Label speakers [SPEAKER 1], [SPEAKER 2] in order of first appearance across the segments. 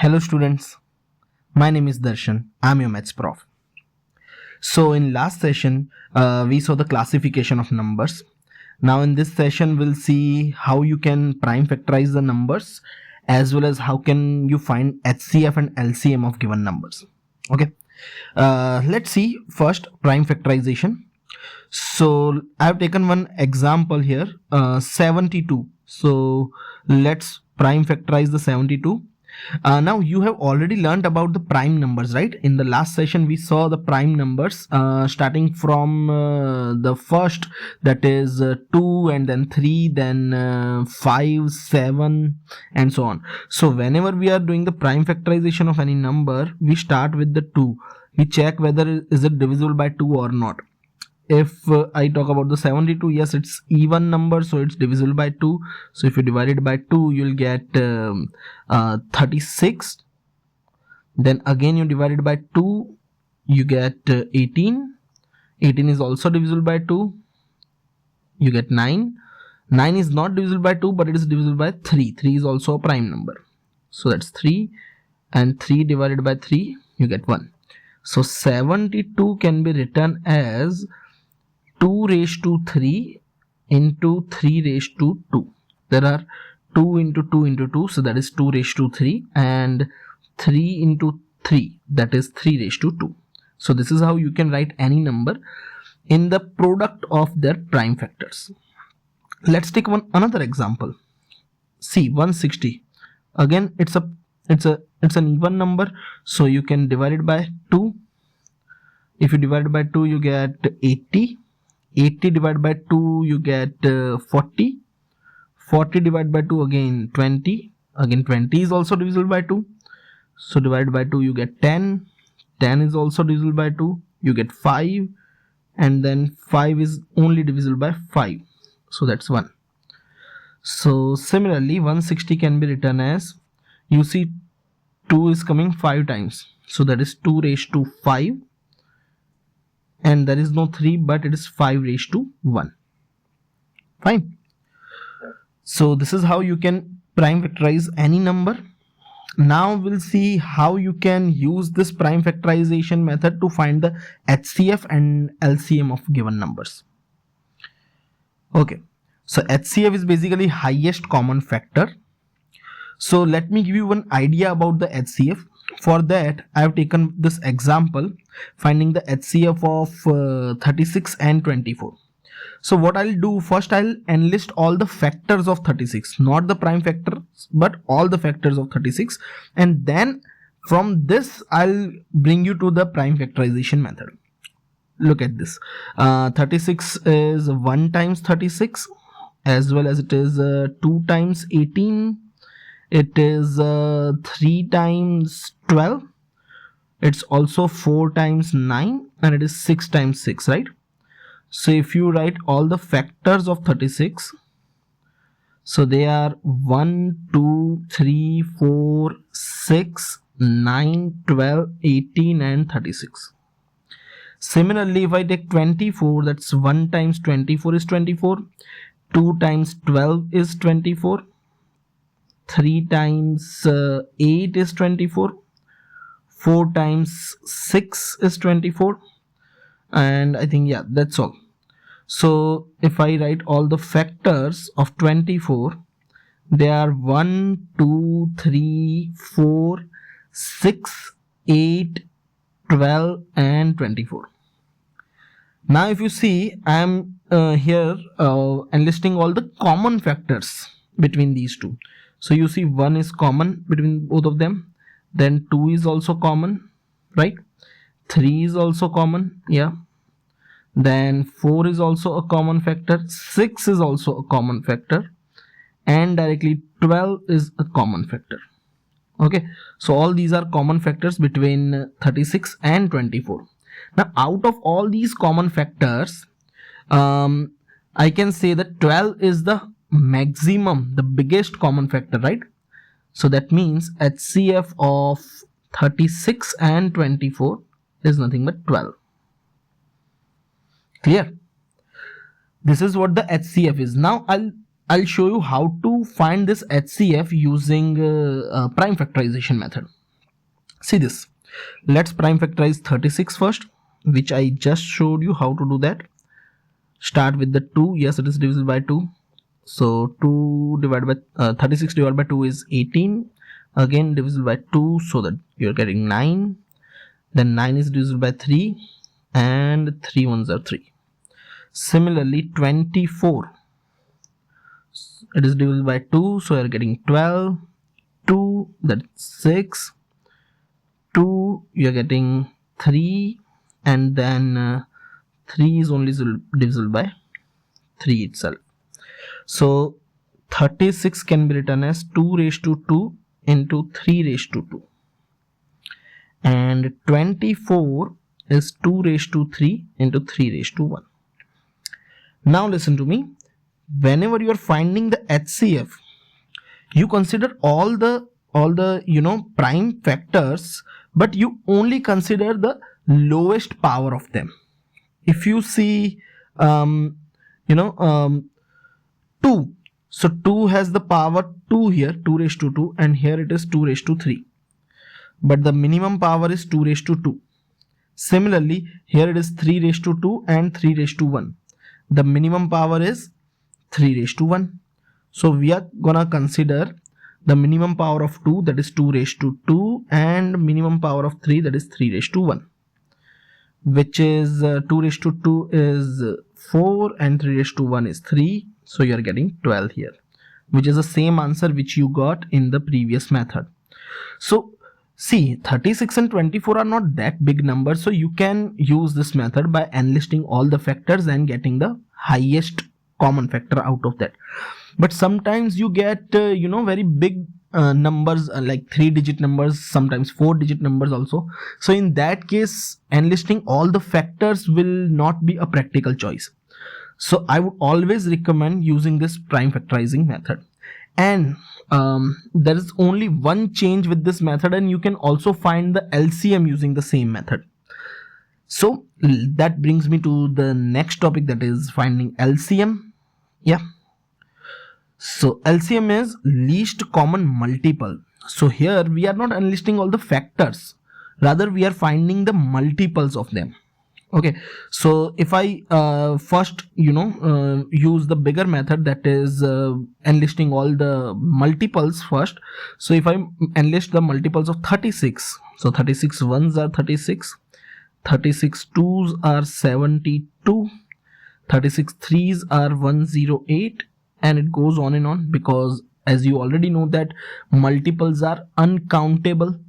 [SPEAKER 1] Hello students, my name is Darshan. I'm your maths prof. So in last session, we saw the classification of numbers. Now in this session, we'll see how you can prime factorize the numbers as well as how can you find HCF and LCM of given numbers. Okay, let's see first prime factorization. So I've taken one example here, 72. So let's prime factorize the 72. Now you have already learned about the prime numbers, right? In the last session we saw the prime numbers starting from the first, that is 2 and then 3, then 5, 7 and so on. So whenever we are doing the prime factorization of any number, we start with the 2. We check whether is it divisible by 2 or not. If I talk about the 72, yes, it's even number, so it's divisible by 2. So if you divide it by 2, you'll get 36. Then again you divide it by 2, you get 18. 18 is also divisible by 2. You get 9. 9 is not divisible by 2, but it is divisible by 3. 3 is also a prime number. So that's 3. And 3 divided by 3, you get 1. So 72 can be written as 2 raised to 3 into 3 raised to 2. There are 2 into 2 into 2, so that is 2 raised to 3, and 3 into 3, that is 3 raised to 2. So this is how you can write any number in the product of their prime factors. Let's take another example. See, 160. Again, it's an even number, so you can divide it by 2. If you divide it by 2, you get 80. 80 divided by 2, you get 40. 40 divided by 2, again 20. Again 20 is also divisible by 2. So divided by 2, you get 10. 10 is also divisible by 2. You get 5. And then 5 is only divisible by 5. So that's 1. So similarly, 160 can be written as, you see 2 is coming 5 times. So that is 2 raised to 5. And there is no 3, but it is 5 raised to 1. Fine. So this is how you can prime factorize any number. Now we'll see how you can use this prime factorization method to find the HCF and LCM of given numbers. Okay, so HCF is basically highest common factor. So let me give you one idea about the HCF. For that, I have taken this example, finding the HCF of 36 and 24. So what I'll do, first I'll enlist all the factors of 36, not the prime factors, but all the factors of 36. And then from this, I'll bring you to the prime factorization method. Look at this. 36 is 1 times 36, as well as it is 2 times 18. It is 3 times 12. It's also 4 times 9, and it is 6 times 6, right? So if you write all the factors of 36, so they are 1, 2, 3, 4, 6, 9, 12, 18 and 36. Similarly, if I take 24, that's 1 times 24 is 24. 2 times 12 is 24. 3 times 8 is 24. 4 times 6 is 24. And I think, yeah, that's all. So if I write all the factors of 24, they are 1, 2, 3, 4, 6, 8, 12 and 24. Now if you see, I am here enlisting all the common factors between these two. So you see 1 is common between both of them. Then 2 is also common, right? 3 is also common, yeah. Then 4 is also a common factor. 6 is also a common factor. And directly 12 is a common factor. Okay, so all these are common factors between 36 and 24. Now out of all these common factors, I can say that 12 is the maximum, the biggest common factor, right? So that means HCF of 36 and 24 is nothing but 12. Clear? This is what the HCF is. Now I'll I'll show you how to find this HCF using prime factorization method. See this. Let's prime factorize 36 first, which I just showed you how to do that. Start with the 2. Yes, it is divisible by 2. So 2 divided by 36 divided by 2 is 18. Again divisible by 2, so that you're getting 9. Then 9 is divisible by 3, and 3 ones are 3. Similarly, 24, it is divisible by 2, so you're getting 12. 2, that's 6. 2, you're getting 3, and then 3 is only divisible by 3 itself. So 36 can be written as 2 raised to 2 into 3 raised to 2, and 24 is 2 raised to 3 into 3 raised to 1. Now listen to me. Whenever you are finding the HCF, you consider all the prime factors, but you only consider the lowest power of them. If you see 2, so 2 has the power 2 here, 2 raised to 2, and here it is 2 raised to 3, but the minimum power is 2 raised to 2. Similarly, here it is 3 raised to 2 and 3 raised to 1. The minimum power is 3 raised to 1. So we are gonna consider the minimum power of 2, that is 2 raised to 2, and minimum power of 3, that is 3 raised to 1, which is 2 raised to 2 is 4 and 3 raised to 1 is 3. So you are getting 12 here, which is the same answer which you got in the previous method. So see, 36 and 24 are not that big numbers, so you can use this method by enlisting all the factors and getting the highest common factor out of that. But sometimes you get very big numbers, like 3-digit numbers, sometimes 4-digit numbers also. So in that case, enlisting all the factors will not be a practical choice. So I would always recommend using this prime factorizing method. And there is only one change with this method, and you can also find the LCM using the same method. So that brings me to the next topic, that is finding LCM. Yeah. So LCM is least common multiple. So here we are not enlisting all the factors, rather we are finding the multiples of them. Okay, so if I first use the bigger method, that is enlisting all the multiples first. So if I enlist the multiples of 36, so 36 ones are 36, 36 twos are 72, 36 threes are 108, and it goes on and on, because as you already know that multiples are uncountable.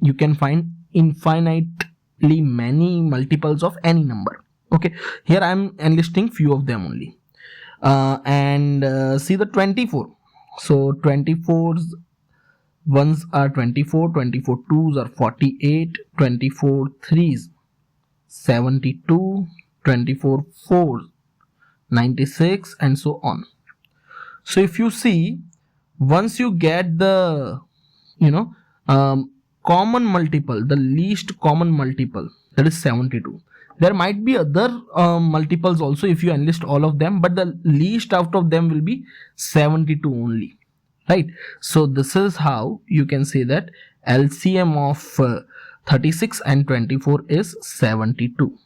[SPEAKER 1] You can find infinitely many multiples of any number. Okay, here I am enlisting few of them only. And see the 24. So 24s ones are 24, 24 twos are 48, 24 threes 72, 24 fours 96, and so on. So if you see, once you get the common multiple, the least common multiple, that is 72. There might be other multiples also if you enlist all of them, but the least out of them will be 72 only, right? So this is how you can say that LCM of 36 and 24 is 72.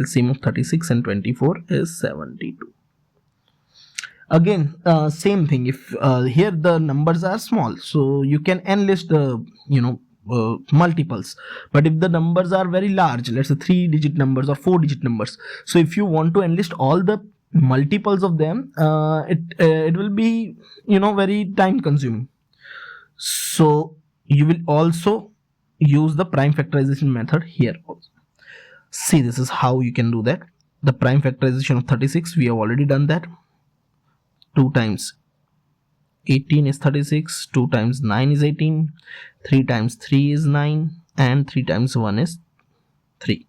[SPEAKER 1] LCM of 36 and 24 is 72. Again, same thing. If here the numbers are small, so you can enlist the multiples. But if the numbers are very large, let's say 3-digit numbers or 4-digit numbers, so if you want to enlist all the multiples of them, it will be very time consuming. So you will also use the prime factorization method here also. See, this is how you can do that. The prime factorization of 36, we have already done that. 2 times 18 is 36, 2 times 9 is 18, 3 times 3 is 9, and 3 times 1 is 3.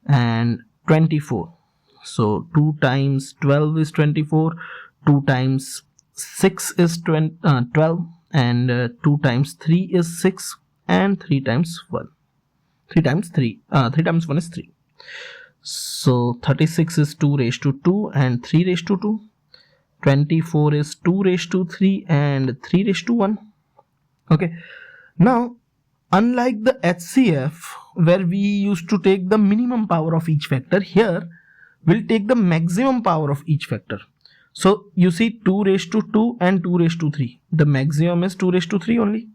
[SPEAKER 1] And 24, so 2 times 12 is 24, 2 times 6 is 12, and 2 times 3 is 6, and 3 times 1, 3 times 1 is 3. So 36 is 2 raised to 2 and 3 raised to 2. 24 is 2 raised to 3 and 3 raised to 1. Okay, now unlike the HCF where we used to take the minimum power of each factor, here we'll take the maximum power of each factor. So you see 2 raised to 2 and 2 raised to 3, the maximum is 2 raised to 3 only.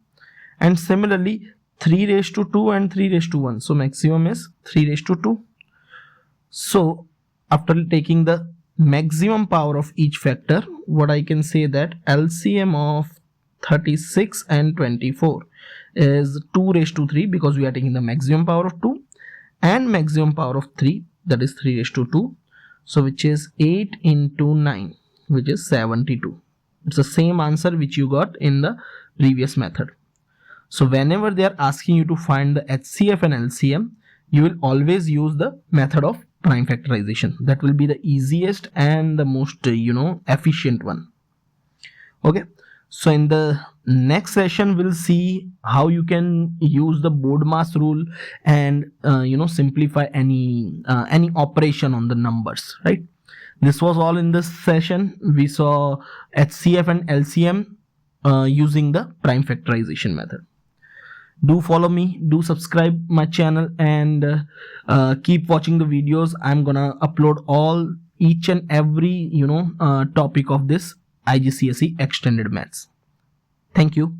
[SPEAKER 1] And similarly 3 raised to 2 and 3 raised to 1, so maximum is 3 raised to 2. So after taking the maximum power of each factor, what I can say that LCM of 36 and 24 is 2 raised to 3 because we are taking the maximum power of 2 and maximum power of 3, that is 3 raised to 2. So which is 8 into 9, which is 72. It's the same answer which you got in the previous method. So whenever they are asking you to find the HCF and LCM, you will always use the method of prime factorization. That will be the easiest and the most efficient one. Okay, so in the next session we'll see how you can use the BODMAS rule and simplify any operation on the numbers, right? This was all in this session. We saw HCF and LCM using the prime factorization method. Do follow me, do subscribe my channel, and keep watching the videos. I'm gonna upload each and every topic of this IGCSE extended maths. Thank you.